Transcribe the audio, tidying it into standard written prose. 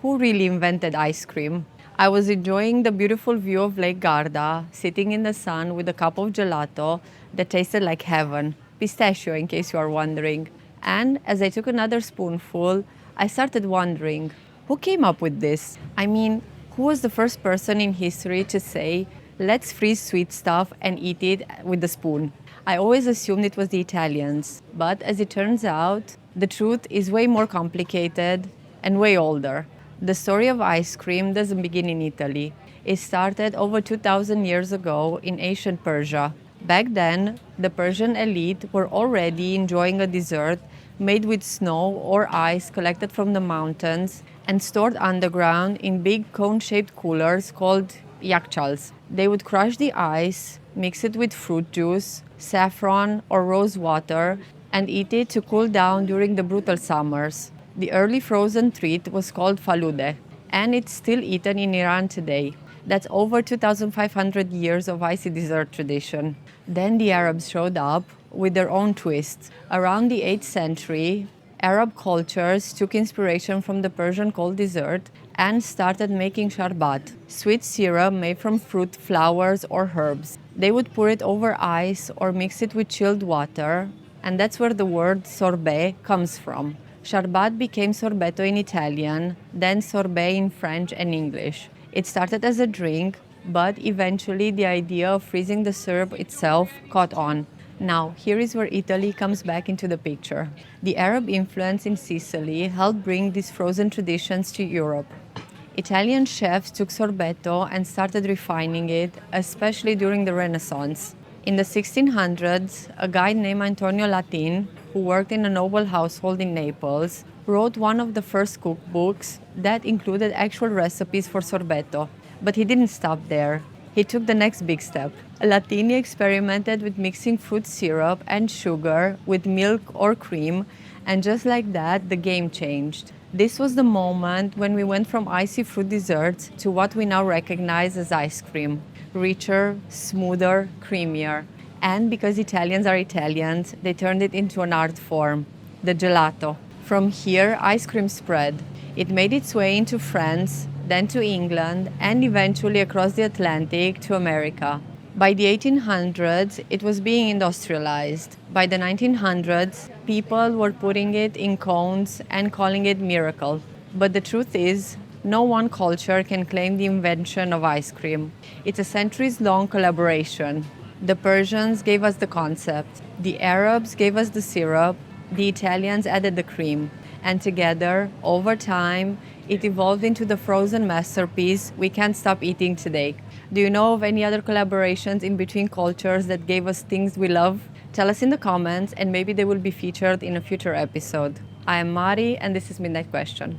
who really invented ice cream? I was enjoying the beautiful view of Lake Garda, sitting in the sun with a cup of gelato that tasted like heaven, pistachio in case you are wondering. And as I took another spoonful, I started wondering, who came up with this? I mean, who was the first person in history to say, let's freeze sweet stuff and eat it with a spoon? I always assumed it was the Italians, but as it turns out, the truth is way more complicated and way older. The story of ice cream doesn't begin in Italy. It started over 2,000 years ago in ancient Persia. Back then, the Persian elite were already enjoying a dessert made with snow or ice collected from the mountains and stored underground in big cone-shaped coolers called yakchals. They would crush the ice, mix it with fruit juice, saffron or rose water, and eat it to cool down during the brutal summers. The early frozen treat was called faloodeh, and it's still eaten in Iran today. That's over 2,500 years of icy dessert tradition. Then the Arabs showed up with their own twist. Around the 8th century, Arab cultures took inspiration from the Persian cold dessert and started making sharbat, sweet syrup made from fruit, flowers, or herbs. They would pour it over ice or mix it with chilled water, and that's where the word sorbet comes from. Sharbat became sorbetto in Italian, then sorbet in French and English. It started as a drink, but eventually the idea of freezing the syrup itself caught on. Now, here is where Italy comes back into the picture. The Arab influence in Sicily helped bring these frozen traditions to Europe. Italian chefs took sorbetto and started refining it, especially during the Renaissance. In the 1600s, a guy named Antonio Latin, who worked in a noble household in Naples, wrote one of the first cookbooks that included actual recipes for sorbetto. But he didn't stop there. He took the next big step. Latini experimented with mixing fruit syrup and sugar with milk or cream, and just like that, the game changed. This was the moment when we went from icy fruit desserts to what we now recognize as ice cream. Richer, smoother, creamier. And because Italians are Italians, they turned it into an art form, the gelato. From here, ice cream spread. It made its way into France, then to England, and eventually across the Atlantic to America. By the 1800s, it was being industrialized. By the 1900s, people were putting it in cones and calling it miracle. But the truth is, no one culture can claim the invention of ice cream. It's a centuries-long collaboration. The Persians gave us the concept. The Arabs gave us the syrup. The Italians added the cream. And together, over time, it evolved into the frozen masterpiece we can't stop eating today. Do you know of any other collaborations in between cultures that gave us things we love? Tell us in the comments and maybe they will be featured in a future episode. I am Mari and this is Midnight Question.